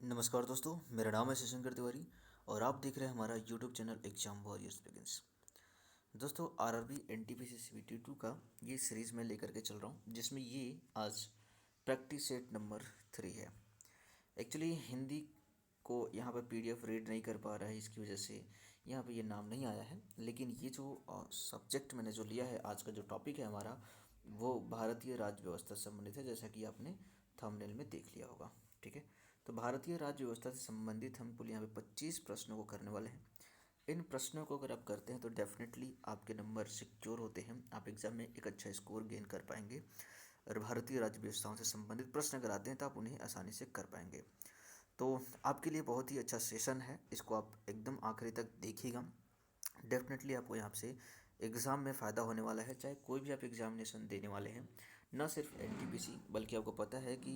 नमस्कार दोस्तों, मेरा नाम है शशंकर तिवारी और आप देख रहे हैं हमारा YouTube channel exam warriors begins. दोस्तों, आरआरबी एनटीपीसी सीबीटी 2 का ये सीरीज़ मैं लेकर के चल रहा हूँ, जिसमें ये आज प्रैक्टिस सेट नंबर 3 है। एक्चुअली हिंदी को यहाँ पर पीडीएफ रीड नहीं कर पा रहा है, इसकी वजह से यहाँ पे ये नाम नहीं आया है। लेकिन ये जो सब्जेक्ट मैंने जो लिया है, आज का जो टॉपिक है हमारा, वो भारतीय राज्य व्यवस्था से संबंधित है, जैसा कि आपने थंबनेल में देख लिया होगा। ठीक है, तो भारतीय राज्य व्यवस्था से संबंधित हम कुल यहाँ पे 25 प्रश्नों को करने वाले हैं। इन प्रश्नों को अगर आप करते हैं तो डेफिनेटली आपके नंबर सिक्योर होते हैं, आप एग्जाम में एक अच्छा स्कोर गेन कर पाएंगे। और भारतीय राज्य व्यवस्थाओं से संबंधित प्रश्न अगर आते हैं तो आप उन्हें आसानी से कर पाएंगे। तो आपके लिए बहुत ही अच्छा सेशन है, इसको आप एकदम आखिरी तक देखिएगा। डेफिनेटली आपको यहाँ से एग्ज़ाम में फ़ायदा होने वाला है, चाहे कोई भी आप एग्जामिनेशन देने वाले हैं, न सिर्फ एनटीपीसी बल्कि आपको पता है कि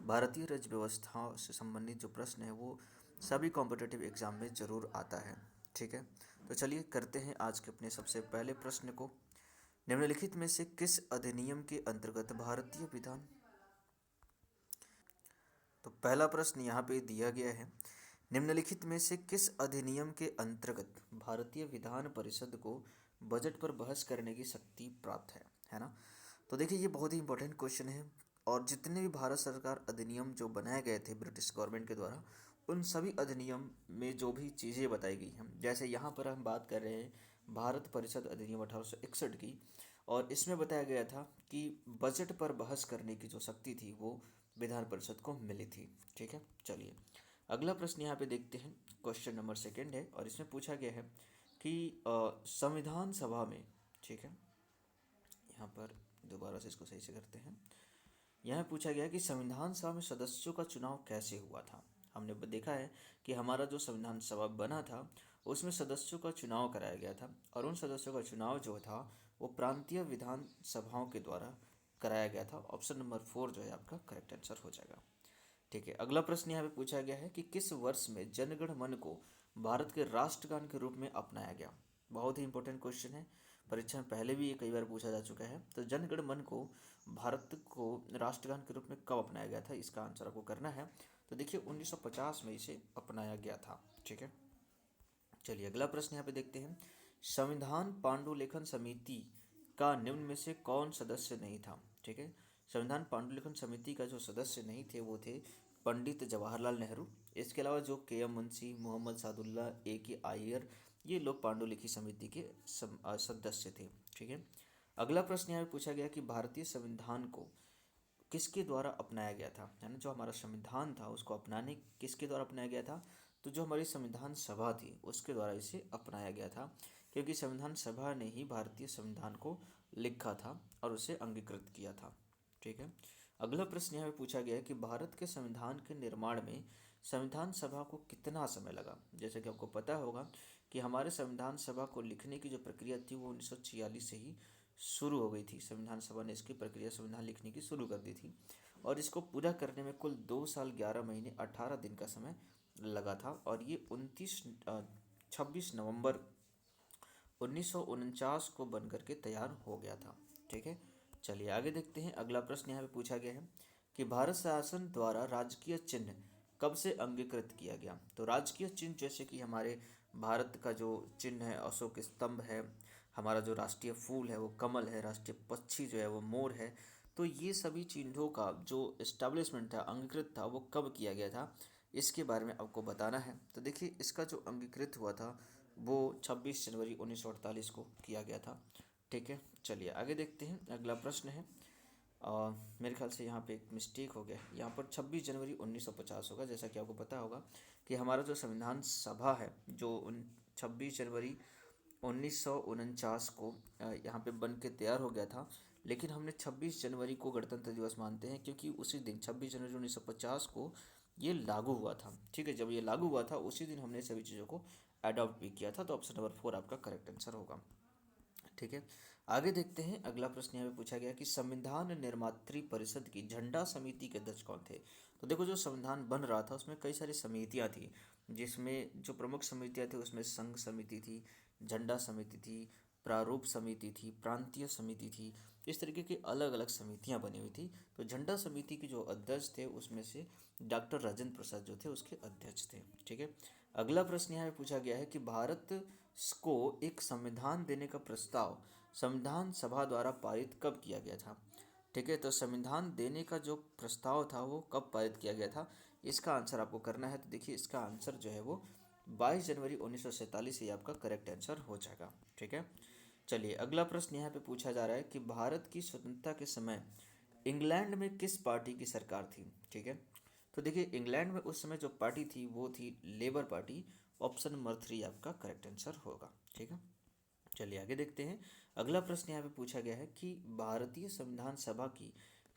भारतीय राज्य व्यवस्था से संबंधित जो प्रश्न है वो सभी कॉम्पिटिटिव एग्ज़ाम में ज़रूर आता है। ठीक है, तो चलिए करते हैं आज के अपने सबसे पहले प्रश्न को। निम्नलिखित में से किस अधिनियम के अंतर्गत भारतीय विधान। तो पहला प्रश्न यहाँ पे दिया गया है, निम्नलिखित में से किस अधिनियम के अंतर्गत भारतीय विधान परिषद को बजट पर बहस करने की शक्ति प्राप्त है ना। तो देखिए, ये बहुत ही इंपॉर्टेंट क्वेश्चन है और जितने भी भारत सरकार अधिनियम जो बनाए गए थे ब्रिटिश गवर्नमेंट के द्वारा, उन सभी अधिनियम में जो भी चीज़ें बताई गई हैं, जैसे यहाँ पर हम बात कर रहे हैं भारत परिषद अधिनियम 1861 की, और इसमें बताया गया था कि बजट पर बहस करने की जो शक्ति थी वो विधान परिषद को मिली थी। ठीक है, चलिए अगला प्रश्न यहाँ पे देखते हैं। क्वेश्चन नंबर सेकंड है और इसमें पूछा गया है कि संविधान सभा में, ठीक है, यहाँ पर दोबारा से इसको सही से करते हैं। यहाँ पूछा गया कि संविधान सभा में सदस्यों का चुनाव कैसे हुआ था। हमने देखा है कि हमारा जो संविधान सभा बना था उसमें सदस्यों का चुनाव कराया गया था, और उन सदस्यों का चुनाव जो था वो प्रांतीय विधान सभाओं के द्वारा कराया गया था। ऑप्शन नंबर 4 जो है आपका करेक्ट आंसर हो जाएगा। ठीक है, अगला प्रश्न यहाँ पे पूछा गया है कि किस वर्ष में जनगण मन को भारत के राष्ट्रगान के रूप में अपनाया गया। बहुत ही इंपॉर्टेंट क्वेश्चन है, परीक्षा में पहले भी ये कई बार पूछा जा चुका है। तो जनगण मन को भारत को राष्ट्रगान के रूप में कब अपनाया गया था, इसका आंसर आपको करना है। तो देखिए 1950 में इसे अपनाया गया था। ठीक है, चलिए अगला प्रश्न यहाँ पे देखते हैं। संविधान पांडुलेखन समिति का निम्न में से कौन सदस्य नहीं था। ठीक है, संविधान पांडुलेखन समिति का जो सदस्य नहीं थे वो थे पंडित जवाहरलाल नेहरू। इसके अलावा जो के एम मुंशी, मोहम्मद सादुल्ला, ए के अय्यर, ये लोग पांडुलिखी समिति के सदस्य थे। ठीक है, अगला प्रश्न यहाँ पे पूछा गया कि भारतीय संविधान को किसके द्वारा अपनाया गया था, यानी जो हमारा संविधान था उसको अपनाने किसके द्वारा अपनाया गया था। तो जो हमारी संविधान सभा थी उसके द्वारा इसे अपनाया गया था, क्योंकि संविधान सभा ने ही भारतीय संविधान को लिखा था और उसे अंगीकृत किया था। ठीक है, अगला प्रश्न यहाँ पे पूछा गया है कि भारत के संविधान के निर्माण में संविधान सभा को कितना समय लगा। जैसे कि आपको पता होगा कि हमारे संविधान सभा को लिखने की जो प्रक्रिया थी वो 1946 से ही शुरू हो गई थी। संविधान सभा ने इसकी प्रक्रिया संविधान लिखने की शुरू कर दी थी और इसको पूरा करने में कुल 2 साल 11 महीने 18 दिन का समय लगा था, और ये 26 नवंबर 1949 को बन करके तैयार हो गया था। ठीक है, चलिए आगे देखते हैं। अगला प्रश्न यहाँ पे पूछा गया है कि भारत शासन द्वारा राजकीय चिन्ह कब से अंगीकृत किया गया। तो राजकीय चिन्ह जैसे कि हमारे भारत का जो चिन्ह है अशोक स्तंभ है, हमारा जो राष्ट्रीय फूल है वो कमल है, राष्ट्रीय पक्षी जो है वो मोर है। तो ये सभी चिन्हों का जो इस्टेब्लिशमेंट था, अंगीकृत था, वो कब किया गया था, इसके बारे में आपको बताना है। तो देखिए, इसका जो अंगीकृत हुआ था वो 26 जनवरी 1948 को किया गया था। ठीक है, चलिए आगे देखते हैं। अगला प्रश्न है, मेरे ख्याल से यहाँ पे एक मिस्टेक हो गया है, यहाँ पर 26 जनवरी 1950 होगा। जैसा कि आपको पता होगा कि हमारा जो संविधान सभा है जो 26 जनवरी 1949 को यहाँ पे बन के तैयार हो गया था, लेकिन हमने 26 जनवरी को गणतंत्र दिवस मानते हैं क्योंकि उसी दिन 26 जनवरी 1950 को ये लागू हुआ था। ठीक है, जब ये लागू हुआ था उसी दिन हमने सभी चीज़ों को अडॉप्ट भी किया था। तो ऑप्शन नंबर 4 आपका करेक्ट आंसर होगा। ठीक है, आगे देखते हैं। अगला प्रश्न यहाँ पे पूछा गया कि संविधान निर्मात्री परिषद की झंडा समिति के अध्यक्ष कौन थे। तो देखो, जो संविधान बन रहा था उसमें कई सारी समितियाँ थी, जिसमें जो प्रमुख समितियाँ थी उसमें संघ समिति थी, झंडा समिति थी, प्रारूप समिति थी, प्रांतीय समिति थी, इस तरीके की अलग अलग समितियां बनी हुई थी। तो झंडा समिति के जो अध्यक्ष थे उसमें से डॉक्टर राजेंद्र प्रसाद जो थे उसके अध्यक्ष थे। ठीक है। अगला प्रश्न यहाँ पे पूछा गया है कि भारत को एक संविधान देने का प्रस्ताव संविधान सभा द्वारा पारित कब किया गया था। ठीक है। तो संविधान देने का जो प्रस्ताव था वो कब पारित किया गया था, इसका आंसर आपको करना है। तो देखिए इसका आंसर जो है वो 22 जनवरी 1947 ये आपका करेक्ट आंसर हो जाएगा। ठीक है। चलिए अगला प्रश्न यहाँ पे पूछा जा रहा है कि भारत की स्वतंत्रता के समय इंग्लैंड में किस पार्टी की सरकार थी। ठीक है। तो देखिए इंग्लैंड में उस समय जो पार्टी थी वो थी लेबर पार्टी। ऑप्शन नंबर 3 आपका करेक्ट आंसर होगा। ठीक है। चलिए आगे देखते हैं। अगला प्रश्न यहाँ पे पूछा गया है कि भारतीय संविधान सभा की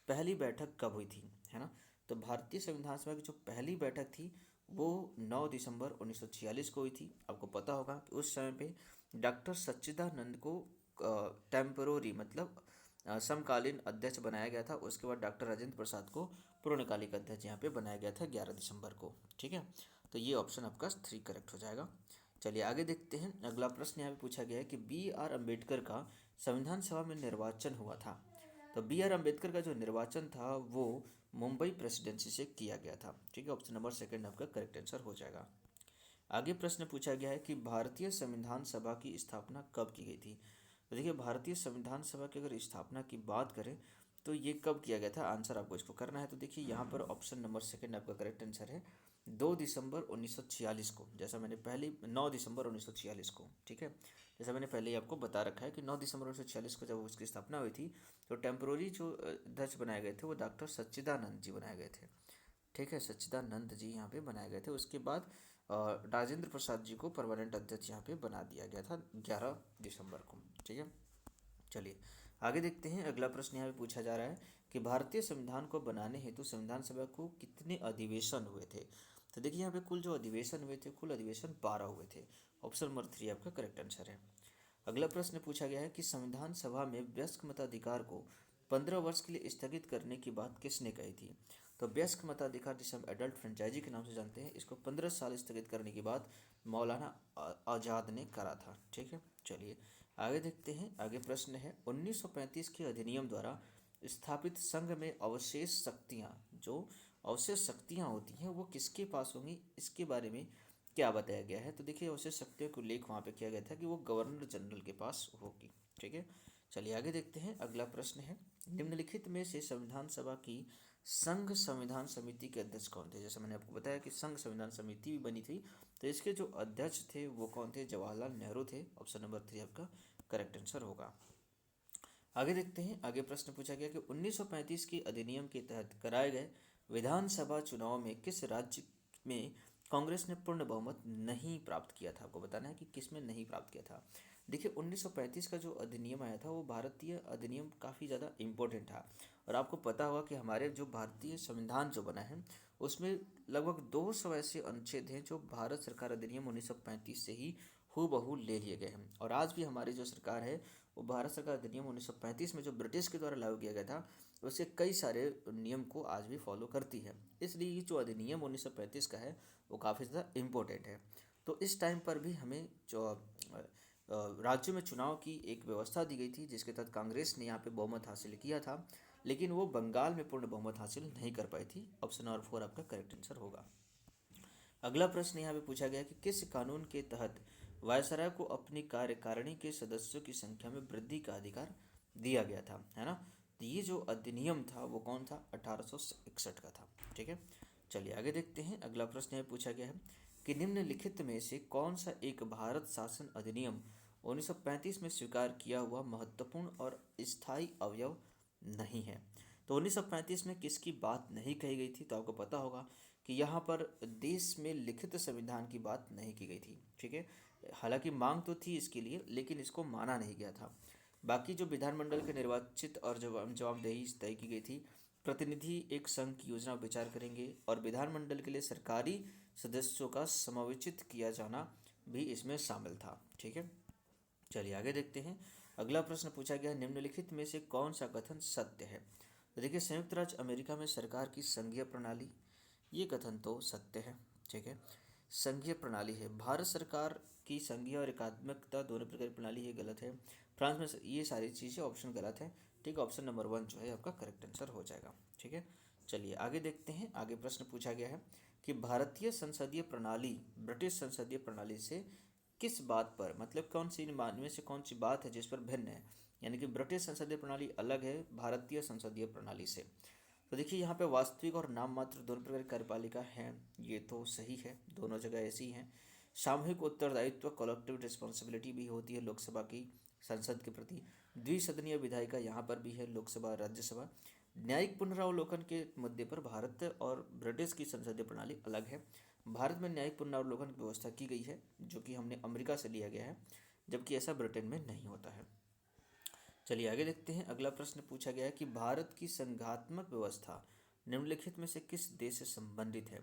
पहली बैठक कब हुई थी, है ना। तो भारतीय संविधान सभा की जो पहली बैठक थी वो 9 दिसंबर 1946 को हुई थी। आपको पता होगा कि उस समय पे डॉक्टर सच्चिदानंद को टेम्परोरी मतलब समकालीन अध्यक्ष बनाया गया था। उसके बाद डॉक्टर राजेंद्र प्रसाद को पूर्णकालिक अध्यक्ष यहाँ पे बनाया गया था 11 दिसंबर को। ठीक है। तो ये ऑप्शन आपका 3 करेक्ट हो जाएगा। चलिए आगे देखते हैं। अगला प्रश्न यहाँ पे पूछा गया है कि B.R. अम्बेडकर का संविधान सभा में निर्वाचन हुआ था। तो B.R. अम्बेडकर का जो निर्वाचन था वो मुंबई प्रेसिडेंसी से किया गया था। ठीक है। ऑप्शन नंबर 2 आपका करेक्ट आंसर हो जाएगा। आगे प्रश्न पूछा गया है कि भारतीय संविधान सभा की स्थापना कब की गई थी। तो देखिए भारतीय संविधान सभा की अगर स्थापना की बात करें तो ये कब किया गया था, आंसर आपको इसको करना है। तो देखिए यहाँ पर ऑप्शन नंबर 2 आपका करेक्ट आंसर है 2 दिसंबर 1946 को। जैसा मैंने पहले 9 दिसंबर 1946 को। ठीक है। जैसा मैंने पहले ही आपको बता रखा है कि 9 दिसंबर 1946 को जब उसकी स्थापना हुई थी तो टेम्पोररी जो अध्यक्ष बनाए गए थे वो डॉक्टर सच्चिदानंद जी बनाए गए थे। ठीक है। सच्चिदानंद जी यहाँ पे बनाए गए थे। उसके बाद राजेंद्र प्रसाद जी को परमानेंट अध्यक्ष यहाँ पे बना दिया गया था 11 दिसंबर को। ठीक है। चलिए आगे देखते हैं। अगला प्रश्न यहाँ पे पूछा जा रहा है कि भारतीय संविधान को बनाने हेतु संविधान सभा को कितने अधिवेशन हुए थे। तो देखिए यहाँ पे कुल जो अधिवेशन हुए थे, कुल अधिवेशन 12 हुए थे। ऑप्शन नंबर 3 आपका करेक्ट आंसर है। अगला प्रश्न पूछा गया है कि संविधान सभा में वयस्क मताधिकार को 15 वर्ष के लिए स्थगित करने की बात किसने कही थी। तो वयस्क मताधिकार जिसे हम एडल्ट फ्रेंचाइजी के नाम से जानते हैं, इसको 15 साल स्थगित करने की बात मौलाना आज़ाद ने करा था। ठीक है। चलिए आगे देखते हैं। आगे प्रश्न है 1935 के अधिनियम द्वारा स्थापित संघ में अवशेष शक्तियाँ, जो अवशेष शक्तियाँ होती हैं वो किसके पास होंगी, इसके बारे में क्या बताया गया है। तो देखिए अवशेष शक्तियों का उल्लेख वहाँ पे किया गया था कि वो गवर्नर जनरल के पास होगी। ठीक है। चलिए आगे देखते हैं। अगला प्रश्न है निम्नलिखित में से संविधान सभा की संघ संविधान समिति के अध्यक्ष कौन थे। जैसे मैंने आपको बताया कि संघ संविधान समिति भी बनी थी, तो इसके जो अध्यक्ष थे वो कौन थे, जवाहरलाल नेहरू थे। ऑप्शन नंबर 3 आपका करेक्ट आंसर होगा। आगे देखते हैं। आगे प्रश्न पूछा गया कि 1935 के अधिनियम के तहत कराए गए विधानसभा चुनाव में किस राज्य में कांग्रेस ने पूर्ण बहुमत नहीं प्राप्त किया था। आपको बताना है कि किस में नहीं प्राप्त किया था। देखिए 1935 का जो अधिनियम आया था वो भारतीय अधिनियम काफ़ी ज़्यादा इम्पोर्टेंट था। और आपको पता होगा कि हमारे जो भारतीय संविधान जो बना है उसमें लगभग 200 ऐसे अनुच्छेद हैं जो भारत सरकार अधिनियम 1935 से ही हूबहू ले लिए गए हैं। और आज भी हमारी जो सरकार है वो भारत सरकार अधिनियम 1935 में जो ब्रिटिश के द्वारा लागू किया गया था उसके कई सारे नियम को आज भी फॉलो करती है। इसलिए ये जो अधिनियम 1935 का है वो काफ़ी ज़्यादा इम्पोर्टेंट है। तो इस टाइम पर भी हमें जो राज्यों में चुनाव की एक व्यवस्था दी गई थी जिसके तहत कांग्रेस ने यहाँ पे बहुमत हासिल किया था, लेकिन वो बंगाल में पूर्ण बहुमत हासिल नहीं कर पाई थी। ऑप्शन नंबर 4 आपका करेक्ट आंसर होगा। अगला प्रश्न यहाँ पे पूछा गया कि किस कानून के तहत वायसराय को अपनी कार्यकारिणी के सदस्यों की संख्या में वृद्धि का अधिकार दिया गया था, है ना। तो ये जो अधिनियम था वो कौन था, 1861 का था। ठीक है। चलिए आगे देखते हैं। अगला प्रश्न यहाँ पूछा गया है कि निम्नलिखित में से कौन सा एक भारत शासन अधिनियम 1935 में स्वीकार किया हुआ महत्वपूर्ण और स्थायी अवयव नहीं है। तो 1935 में किसकी बात नहीं कही गई थी, तो आपको पता होगा कि यहाँ पर देश में लिखित संविधान की बात नहीं की गई थी। ठीक है। हालांकि मांग तो थी इसके लिए लेकिन इसको माना नहीं गया था। बाकी जो विधानमंडल के निर्वाचित और जवाबदेही तय की गई थी, प्रतिनिधि एक संघ की योजना पर विचार करेंगे और विधानमंडल के लिए सरकारी सदस्यों का समावेशित किया जाना भी इसमें शामिल था। ठीक है। चलिए आगे देखते हैं। अगला प्रश्न पूछा गया निम्नलिखित में से कौन सा कथन सत्य है। तो देखिए संयुक्त राज्य अमेरिका में सरकार की संघीय प्रणाली, ये कथन तो सत्य है। ठीक है। संघीय प्रणाली है? भारत सरकार की संघीय और एकात्मकता दोनों प्रकार की प्रणाली, ये गलत है। फ्रांस में ये सारी चीज़ें ऑप्शन गलत है। ठीक है, ऑप्शन नंबर 1 जो है आपका करेक्ट आंसर हो जाएगा। ठीक है, चलिए आगे देखते हैं। आगे प्रश्न पूछा गया है कि भारतीय संसदीय प्रणाली ब्रिटिश संसदीय प्रणाली से किस बात पर, मतलब कौन सी इनमें से कौन सी बात है जिस पर भिन्न है, यानी कि ब्रिटिश संसदीय प्रणाली अलग है भारतीय संसदीय प्रणाली से। तो देखिए यहाँ पे वास्तविक और नाम मात्र दोनों प्रकार की कार्यपालिका हैं, ये तो सही है, दोनों जगह ऐसी हैं। सामूहिक उत्तरदायित्व कलेक्टिव रिस्पॉन्सिबिलिटी भी होती है लोकसभा की संसद के प्रति। द्विसदनीय विधायिका यहाँ पर भी है, लोकसभा राज्यसभा। न्यायिक पुनरावलोकन के मुद्दे पर भारत और ब्रिटिश की संसदीय प्रणाली अलग है। भारत में न्यायिक पुनरावलोकन की व्यवस्था की गई है, जो कि हमने अमेरिका से लिया गया है, जबकि ऐसा ब्रिटेन में नहीं होता है। चलिए आगे देखते हैं। अगला प्रश्न पूछा गया है कि भारत की संघात्मक व्यवस्था निम्नलिखित में से किस देश से संबंधित है?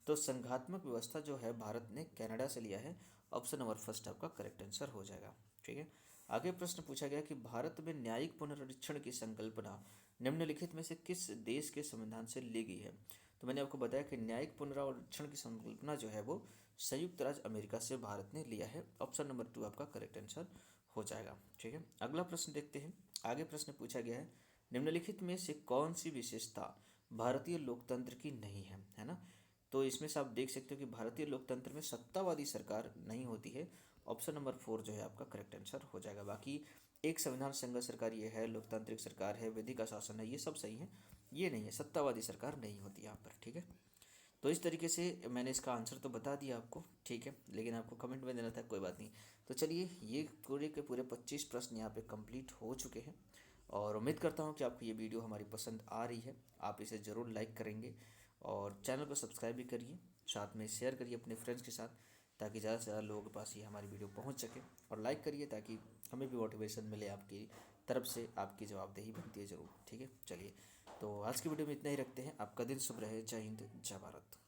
तो संघात्मक व्यवस्था जो है भारत ने कनाडा से लिया है। ऑप्शन नंबर फर्स्ट आपका करेक्ट आंसर हो जाएगा। ठीक है, आगे प्रश्न पूछा गया कि भारत में न्यायिक पुनरीक्षण की संकल्पना निम्नलिखित में से किस देश के संविधान से ली गई है? तो मैंने आपको बताया कि न्यायिक पुनरीक्षण की संकल्पना जो है वो संयुक्त राज्य अमेरिका से भारत ने लिया है। ऑप्शन नंबर 2 आपका करेक्ट आंसर हो जाएगा। ठीक है, अगला प्रश्न देखते हैं। आगे प्रश्न पूछा गया है निम्नलिखित में से कौन सी विशेषता भारतीय लोकतंत्र की नहीं है, है ना? तो इसमें से आप देख सकते हो कि भारतीय लोकतंत्र में सत्तावादी सरकार नहीं होती है। ऑप्शन नंबर 4 जो है आपका करेक्ट आंसर हो जाएगा। बाकी एक संविधान संगत सरकार ये है, लोकतांत्रिक सरकार है, विधि का शासन है, ये सब सही है, ये नहीं है, सत्तावादी सरकार नहीं होती यहाँ पर। ठीक है, तो इस तरीके से मैंने इसका आंसर तो बता दिया आपको। ठीक है, लेकिन आपको कमेंट में देना था, कोई बात नहीं। तो चलिए, ये पूरे के पूरे 25 प्रश्न यहाँ पे कंप्लीट हो चुके हैं, और उम्मीद करता हूँ कि आपको ये वीडियो हमारी पसंद आ रही है। आप इसे ज़रूर लाइक करेंगे और चैनल को सब्सक्राइब भी करिए, साथ में शेयर करिए अपने फ्रेंड्स के साथ, ताकि ज़्यादा से ज़्यादा लोगों के पास ये हमारी वीडियो पहुँच सके। और लाइक करिए ताकि हमें भी मोटिवेशन मिले, आपकी तरफ से आपकी जवाबदेही बनती है ज़रूर। ठीक है, चलिए, तो आज की वीडियो में इतना ही रखते हैं। आपका दिन शुभ रहे। जय हिंद, जय भारत।